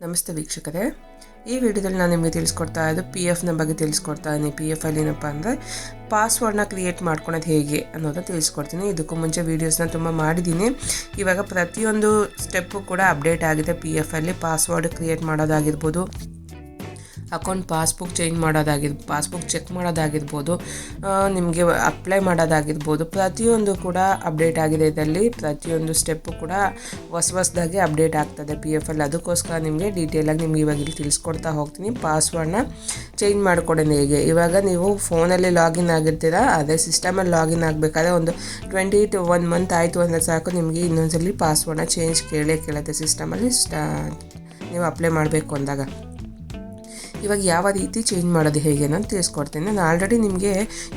ನಮಸ್ತೆ ವೀಕ್ಷಕರೇ, ಈ ವಿಡಿಯೋದಲ್ಲಿ ನಾನು ನಿಮಗೆ ತಿಳಿಸ್ಕೊಡ್ತಾ ಇದ್ದು PFನ ಬಗ್ಗೆ ತಿಳಿಸ್ಕೊಡ್ತಾ ಇದ್ದೀನಿ. PF ಅಲ್ಲಿ ಏನಪ್ಪ ಅಂದರೆ ಪಾಸ್ವರ್ಡ್ನ ಕ್ರಿಯೇಟ್ ಮಾಡ್ಕೊಳೋದು ಹೇಗೆ ಅನ್ನೋದನ್ನ ತಿಳಿಸ್ಕೊಡ್ತೀನಿ. ಇದಕ್ಕೂ ಮುಂಚೆ ವೀಡಿಯೋಸ್ನ ತುಂಬ ಮಾಡಿದ್ದೀನಿ. ಇವಾಗ ಪ್ರತಿಯೊಂದು ಸ್ಟೆಪ್ಪು ಕೂಡ ಅಪ್ಡೇಟ್ ಆಗಿದೆ. PF ಅಲ್ಲಿ ಪಾಸ್ವರ್ಡ್ ಕ್ರಿಯೇಟ್ ಮಾಡೋದಾಗಿರ್ಬೋದು, ಅಕೌಂಟ್ ಪಾಸ್ಬುಕ್ ಚೇಂಜ್ ಮಾಡೋದಾಗಿರ್ಬೋದು, ಪಾಸ್ಬುಕ್ ಚೆಕ್ ಮಾಡೋದಾಗಿರ್ಬೋದು, ನಿಮಗೆ ಅಪ್ಲೈ ಮಾಡೋದಾಗಿರ್ಬೋದು, ಪ್ರತಿಯೊಂದು ಕೂಡ ಅಪ್ಡೇಟ್ ಆಗಿದೆ. ಇದರಲ್ಲಿ ಪ್ರತಿಯೊಂದು ಸ್ಟೆಪ್ಪು ಕೂಡ ಹೊಸದಾಗಿ ಅಪ್ಡೇಟ್ ಆಗ್ತದೆ PF ಅಲ್ಲಿ. ಅದಕ್ಕೋಸ್ಕರ ನಿಮಗೆ ಡೀಟೇಲಾಗಿ ನಿಮ್ಗೆ ಇವಾಗ ಇಲ್ಲಿ ತಿಳಿಸ್ಕೊಡ್ತಾ ಹೋಗ್ತೀನಿ. ಪಾಸ್ವರ್ಡ್ನ ಚೇಂಜ್ ಮಾಡ್ಕೊಡೋದು ಹೇಗೆ. ಇವಾಗ ನೀವು ಫೋನಲ್ಲಿ ಲಾಗಿನ್ ಆಗಿರ್ತೀರಾ, ಅದೇ ಸಿಸ್ಟಮಲ್ಲಿ ಲಾಗಿನ್ ಆಗಬೇಕಾದ್ರೆ ಒಂದು 20 to 1 month ಆಯಿತು ಅಂದರೆ ಸಾಕು, ನಿಮಗೆ ಇನ್ನೊಂದ್ಸಲಿ ಪಾಸ್ವರ್ಡ್ನ ಚೇಂಜ್ ಕೇಳುತ್ತೆ ಸಿಸ್ಟಮಲ್ಲಿ ನೀವು ಅಪ್ಲೈ ಮಾಡಬೇಕು ಅಂದಾಗ. ಇವಾಗ ಯಾವ ರೀತಿ ಚೇಂಜ್ ಮಾಡೋದು ಹೇಗೆ ಅನ್ನೋದು ತಿಳಿಸ್ಕೊಡ್ತೀನಿ. ನಾನು ಆಲ್ರೆಡಿ ನಿಮಗೆ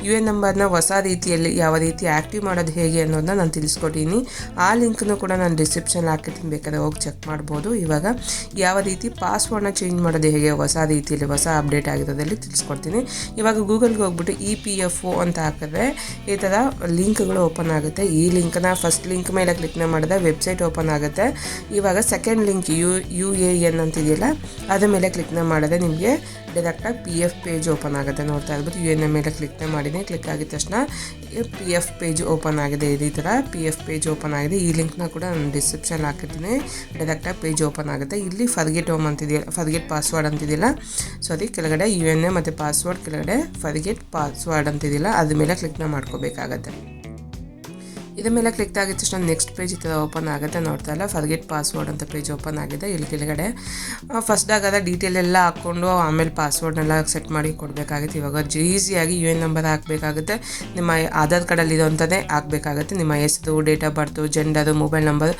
UN ನಂಬರ್ನ ಹೊಸ ರೀತಿಯಲ್ಲಿ ಯಾವ ರೀತಿ ಆ್ಯಕ್ಟಿವ್ ಮಾಡೋದು ಹೇಗೆ ಅನ್ನೋದನ್ನ ನಾನು ತಿಳಿಸ್ಕೊಟ್ಟಿನಿ. ಆ ಲಿಂಕ್ನು ಕೂಡ ನಾನು ಡಿಸ್ಕ್ರಿಪ್ಷನ್ ಹಾಕಿರ್ತೀನಿ, ಬೇಕಾದ್ರೆ ಹೋಗಿ ಚೆಕ್ ಮಾಡ್ಬೋದು. ಇವಾಗ ಯಾವ ರೀತಿ ಪಾಸ್ವರ್ಡ್ನ ಚೇಂಜ್ ಮಾಡೋದು ಹೇಗೆ ಹೊಸ ರೀತಿಯಲ್ಲಿ, ಹೊಸ ಅಪ್ಡೇಟ್ ಆಗಿರೋದಲ್ಲಿ ತಿಳಿಸ್ಕೊಡ್ತೀನಿ. ಇವಾಗ ಗೂಗಲ್ಗೆ ಹೋಗ್ಬಿಟ್ಟು EPFO ಅಂತ ಹಾಕಿದ್ರೆ ಈ ಥರ ಲಿಂಕ್ಗಳು ಓಪನ್ ಆಗುತ್ತೆ. ಈ ಲಿಂಕ್ನ ಫಸ್ಟ್ ಲಿಂಕ್ ಮೇಲೆ ಕ್ಲಿಕ್ನ ಮಾಡಿದ್ರೆ ವೆಬ್ಸೈಟ್ ಓಪನ್ ಆಗುತ್ತೆ. ಇವಾಗ ಸೆಕೆಂಡ್ ಲಿಂಕ್ UAN ಅಂತಿದೆಯಲ್ಲ, ಅದ್ರ ಮೇಲೆ ಕ್ಲಿಕ್ನ ಮಾಡಿದ್ರೆ ನಿಮಗೆ ಡೈರೆಕ್ಟಾಗಿ PF ಪೇಜ್ ಓಪನ್ ಆಗುತ್ತೆ. ನೋಡ್ತಾ ಇರ್ಬೋದು, UN ಮೇಲೆ ಕ್ಲಿಕ್ನ ಮಾಡಿದ್ದೀನಿ. ಕ್ಲಿಕ್ ಆಗಿದ ತಕ್ಷಣ PF ಪೇಜ್ ಓಪನ್ ಆಗಿದೆ. ಇದೇ ಥರ PF ಪೇಜ್ ಓಪನ್ ಆಗಿದೆ. ಈ ಲಿಂಕ್ನ ಕೂಡ ನಾನು ಡಿಸ್ಕ್ರಿಪ್ಷನ್ ಹಾಕಿರ್ತೀನಿ. ಡೈರೆಕ್ಟಾಗಿ ಪೇಜ್ ಓಪನ್ ಆಗುತ್ತೆ. ಇಲ್ಲಿ ಫರ್ಗೆಟ್ ಪಾಸ್ವರ್ಡ್ ಅಂತಿದೆಯಲ್ಲ, ಸಾರಿ, ಕೆಳಗಡೆ UN ಮತ್ತು ಪಾಸ್ವರ್ಡ್ ಕೆಳಗಡೆ ಫರ್ಗೆಟ್ ಪಾಸ್ವರ್ಡ್ ಅಂತಿದೆಯಲ್ಲ, ಅದ್ರ ಮೇಲೆ ಕ್ಲಿಕ್ನ ಮಾಡ್ಕೋಬೇಕಾಗತ್ತೆ. ಇದ್ರ ಮೇಲೆ ಕ್ಲಿಕ್ ಆಗಿದ ತಕ್ಷಣ ನೆಕ್ಸ್ಟ್ ಪೇಜ್ ಈ ಥರ ಓಪನ್ ಆಗುತ್ತೆ. ನೋಡ್ತಾ ಇಲ್ಲ, ಫರ್ಗೆಟ್ ಪಾಸ್ವರ್ಡ್ ಅಂತ ಪೇಜ್ ಓಪನ್ ಆಗಿದೆ. ಇಲ್ಲಿ ಕೆಳಗಡೆ ಫಸ್ಟಾಗದ ಡೀಟೇಲ್ ಎಲ್ಲ ಹಾಕ್ಕೊಂಡು ಆಮೇಲೆ ಪಾಸ್ವರ್ಡ್ನೆಲ್ಲ ಸೆಟ್ ಮಾಡಿ ಕೊಡಬೇಕಾಗುತ್ತೆ. ಇವಾಗ ಈಸಿಯಾಗಿ UN ನಂಬರ್ ಹಾಕಬೇಕಾಗುತ್ತೆ. ನಿಮ್ಮ ಆಧಾರ್ ಕಾರ್ಡಲ್ಲಿ ಇರೋಂಥದ್ದೇ ಹಾಕಬೇಕಾಗುತ್ತೆ. ನಿಮ್ಮ ಹೆಸರು, date of birth, gender, mobile number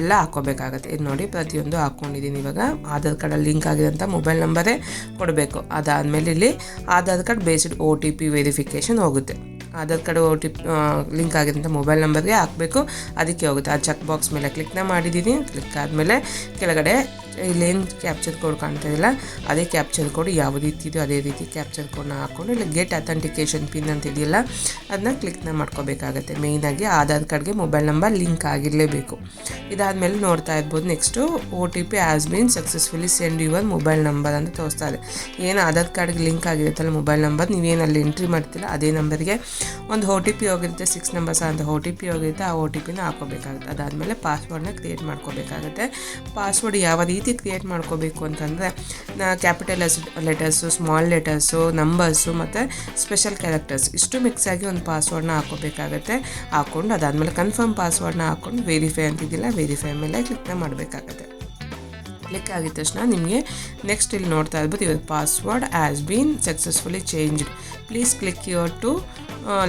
ಎಲ್ಲ ಹಾಕ್ಕೋಬೇಕಾಗುತ್ತೆ. ಇದು ನೋಡಿ, ಪ್ರತಿಯೊಂದು ಹಾಕ್ಕೊಂಡಿದ್ದೀನಿ. ಇವಾಗ ಆಧಾರ್ ಕಾರ್ಡಲ್ಲಿ ಲಿಂಕ್ ಆಗಿರೋಂಥ ಮೊಬೈಲ್ ನಂಬರೇ ಕೊಡಬೇಕು. ಅದಾದಮೇಲೆ ಇಲ್ಲಿ Aadhaar card based OTP verification ಹೋಗುತ್ತೆ. ಆಧಾರ್ ಕಾರ್ಡ್ OTP ಲಿಂಕ್ ಆಗಿರೋಂಥ ಮೊಬೈಲ್ ನಂಬರ್ಗೆ ಹಾಕಬೇಕು, ಅದಕ್ಕೆ ಹೋಗುತ್ತೆ. ಆ ಚೆಕ್ ಬಾಕ್ಸ್ ಮೇಲೆ ಕ್ಲಿಕ್ನ ಮಾಡಿದ್ದೀನಿ. ಕ್ಲಿಕ್ ಆದಮೇಲೆ ಕೆಳಗಡೆ ಇಲ್ಲೇನು ಕ್ಯಾಪ್ಚರ್ ಕೋಡ್ ಕಾಣ್ತಾ ಇಲ್ಲ, ಅದೇ ಕ್ಯಾಪ್ಚರ್ ಕೋಡ್ ಯಾವ ರೀತಿ ಇದೆಯೋ ಅದೇ ರೀತಿ ಕ್ಯಾಪ್ಚರ್ ಕೋಡ್ನ ಹಾಕ್ಕೊಂಡು ಇಲ್ಲಿ ಗೆಟ್ ಅಥೆಂಟಿಕೇಷನ್ ಪಿನ್ ಅಂತ ಇದೆಯಲ್ಲ, ಅದನ್ನ ಕ್ಲಿಕ್ನ ಮಾಡ್ಕೋಬೇಕಾಗತ್ತೆ. ಮೇಯ್ನಾಗಿ ಆಧಾರ್ ಕಾರ್ಡ್ಗೆ ಮೊಬೈಲ್ ನಂಬರ್ ಲಿಂಕ್ ಆಗಿರಲೇಬೇಕು. ಇದಾದಮೇಲೆ ನೋಡ್ತಾ ಇರ್ಬೋದು, next OTP has been successfully send your mobile number ಅಂತ ತೋರಿಸ್ತಾ ಇದೆ. ಏನು ಆಧಾರ್ ಕಾರ್ಡ್ಗೆ ಲಿಂಕ್ ಆಗಿರುತ್ತಲ್ಲ ಮೊಬೈಲ್ ನಂಬರ್, ನೀವೇನು ಅಲ್ಲಿ ಎಂಟ್ರಿ ಮಾಡ್ತಿಲ್ಲ ಅದೇ ನಂಬರ್ಗೆ ಒಂದು OTP ಹೋಗಿರುತ್ತೆ, 6 ನಂಬರ್ಸ್ ಅಂತ OTP ಹೋಗಿರುತ್ತೆ. ಆ OTPನ ಹಾಕೋಬೇಕಾಗುತ್ತೆ. ಅದಾದಮೇಲೆ ಪಾಸ್ವರ್ಡ್ನ ಕ್ರಿಯೇಟ್ ಮಾಡ್ಕೋಬೇಕಾಗುತ್ತೆ. ಪಾಸ್ವರ್ಡ್ ಯಾವ ರೀತಿ ಕ್ರಿಯೇಟ್ ಮಾಡ್ಕೋಬೇಕು ಅಂತಂದರೆ, capital letters, small letters, numbers ಮತ್ತು ಸ್ಪೆಷಲ್ ಕ್ಯಾರೆಕ್ಟರ್ಸ್ ಇಷ್ಟು ಮಿಕ್ಸ್ ಆಗಿ ಒಂದು ಪಾಸ್ವರ್ಡ್ನ ಹಾಕೋಬೇಕಾಗತ್ತೆ. ಹಾಕ್ಕೊಂಡು ಅದಾದಮೇಲೆ ಕನ್ಫರ್ಮ್ ಪಾಸ್ವರ್ಡ್ನ ಹಾಕ್ಕೊಂಡು ವೆರಿಫೈ ಅಂತಿದ್ದಿಲ್ಲ, ವೆರಿಫೈ ಮೇಲೆ ಕ್ಲಿಕ್ನ ಮಾಡಬೇಕಾಗತ್ತೆ. ಕ್ಲಿಕ್ ಆಗಿದ ತಕ್ಷಣ ನಿಮಗೆ ನೆಕ್ಸ್ಟ್ ಇಲ್ಲಿ ನೋಡ್ತಾ ಇರ್ಬೋದು, ಇವತ್ತು password has been successfully changed, please click your to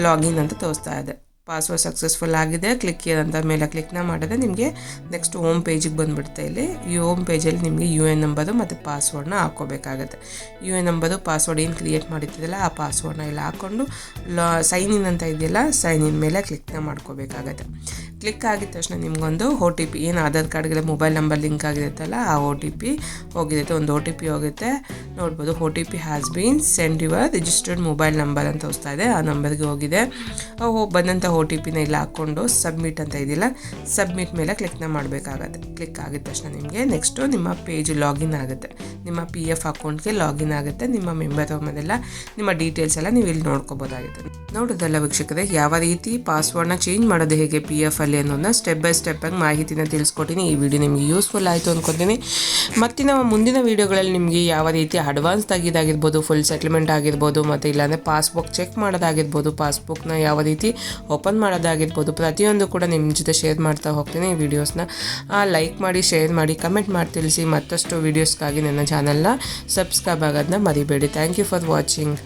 login ಅಂತ ತೋರಿಸ್ತಾ ಇದೆ. ಪಾಸ್ವರ್ಡ್ ಸಕ್ಸಸ್ಫುಲ್ ಆಗಿದೆ, ಕ್ಲಿಕ್ ಅಂತ ಮೇಲೆ ಕ್ಲಿಕ್ನ ಮಾಡಿದ್ರೆ ನಿಮಗೆ ನೆಕ್ಸ್ಟ್ ಹೋಮ್ ಪೇಜಿಗೆ ಬಂದುಬಿಡುತ್ತೆ. ಇಲ್ಲಿ ಈ ಹೋಮ್ ಪೇಜಲ್ಲಿ ನಿಮಗೆ UN ನಂಬರು ಮತ್ತು ಪಾಸ್ವರ್ಡ್ನ ಹಾಕ್ಕೋಬೇಕಾಗತ್ತೆ. UN ನಂಬರು, ಪಾಸ್ವರ್ಡ್ ಏನು ಕ್ರಿಯೇಟ್ ಮಾಡಿರ್ತಿದ್ದಲ್ಲ ಆ ಪಾಸ್ವರ್ಡ್ನ ಇಲ್ಲಿ ಹಾಕ್ಕೊಂಡು ಸೈನ್ ಇನ್ ಅಂತ ಇದೆಯಲ್ಲ, ಸೈನ್ ಇನ್ ಮೇಲೆ ಕ್ಲಿಕ್ನ ಮಾಡ್ಕೋಬೇಕಾಗತ್ತೆ. ಕ್ಲಿಕ್ ಆಗಿದ ತಕ್ಷಣ ನಿಮಗೊಂದು OTP, ಏನು ಆಧಾರ್ ಕಾರ್ಡ್ಗೆ ಮೊಬೈಲ್ ನಂಬರ್ ಲಿಂಕ್ ಆಗಿರುತ್ತಲ್ಲ ಆ OTP ಹೋಗಿರುತ್ತೆ. ಒಂದು OTP ಹೋಗುತ್ತೆ. ನೋಡ್ಬೋದು, OTP has been send your registered mobile number ಅಂತ ತೋರಿಸ್ತಾ ಇದೆ. ಆ ನಂಬರ್ಗೆ ಹೋಗಿದೆ. ಬಂದಂಥ OTPನ ಇಲ್ಲಿ ಹಾಕ್ಕೊಂಡು ಸಬ್ಮಿಟ್ ಅಂತ ಇದೆಯಲ್ಲ, ಸಬ್ಮಿಟ್ ಮೇಲೆ ಕ್ಲಿಕ್ನ ಮಾಡಬೇಕಾಗತ್ತೆ. ಕ್ಲಿಕ್ ಆಗಿದ ತಕ್ಷಣ ನಿಮಗೆ ನೆಕ್ಸ್ಟು ನಿಮ್ಮ ಪೇಜ್ ಲಾಗಿನ್ ಆಗುತ್ತೆ. ನಿಮ್ಮ PF ಅಕೌಂಟ್ಗೆ ಲಾಗಿನ್ ಆಗುತ್ತೆ. ನಿಮ್ಮ ಮೆಂಬರ್ ಹೋಗೋದೆಲ್ಲ ನಿಮ್ಮ ಡೀಟೇಲ್ಸ್ ಎಲ್ಲ ನೀವು ಇಲ್ಲಿ ನೋಡ್ಕೋಬೋದಾಗುತ್ತೆ. ನೋಡೋದಲ್ಲ ವೀಕ್ಷಕರೇ, ಯಾವ ರೀತಿ ಪಾಸ್ವರ್ಡ್ನ ಚೇಂಜ್ ಮಾಡೋದು ಹೇಗೆ PF ಅಲ್ಲಿ ಅನ್ನೋದನ್ನ ಸ್ಟೆಪ್ ಬೈ ಸ್ಟೆಪ್ ಆಗಿ ಮಾಹಿತಿನ ತಿಳಿಸ್ಕೊಟ್ಟಿನಿ. ಈ ವಿಡಿಯೋ ನಿಮಗೆ ಯೂಸ್ಫುಲ್ ಆಯಿತು ಅಂದ್ಕೊತೀನಿ. ಮತ್ತು ನಮ್ಮ ಮುಂದಿನ ವೀಡಿಯೋಗಳಲ್ಲಿ ನಿಮಗೆ ಯಾವ ರೀತಿ ಅಡ್ವಾನ್ಸ್ ಆಗಿರ್ಬೋದು, ಫುಲ್ ಸೆಟ್ಲ್ಮೆಂಟ್ ಆಗಿರ್ಬೋದು, ಮತ್ತು ಇಲ್ಲಾಂದರೆ ಪಾಸ್ಬುಕ್ ಚೆಕ್ ಮಾಡೋದಾಗಿರ್ಬೋದು, ಪಾಸ್ಬುಕ್ನ ಯಾವ ರೀತಿ ಓಪನ್ ಮಾಡೋದಾಗಿರ್ಬೋದು, ಪ್ರತಿಯೊಂದು ಕೂಡ ನಿಮ್ಮ ಜೊತೆ ಶೇರ್ ಮಾಡ್ತಾ ಹೋಗ್ತೀನಿ. ಈ ವಿಡಿಯೋಸ್ನ ಲೈಕ್ ಮಾಡಿ, ಶೇರ್ ಮಾಡಿ, ಕಮೆಂಟ್ ಮಾಡಿ ತಿಳಿಸಿ. ಮತ್ತಷ್ಟು ವೀಡಿಯೋಸ್ಗಾಗಿ ನನ್ನ ಚಾನಲ್ನ ಸಬ್ಸ್ಕ್ರೈಬ್ ಆಗೋದನ್ನ ಮರಿಬೇಡಿ. Thank you for watching.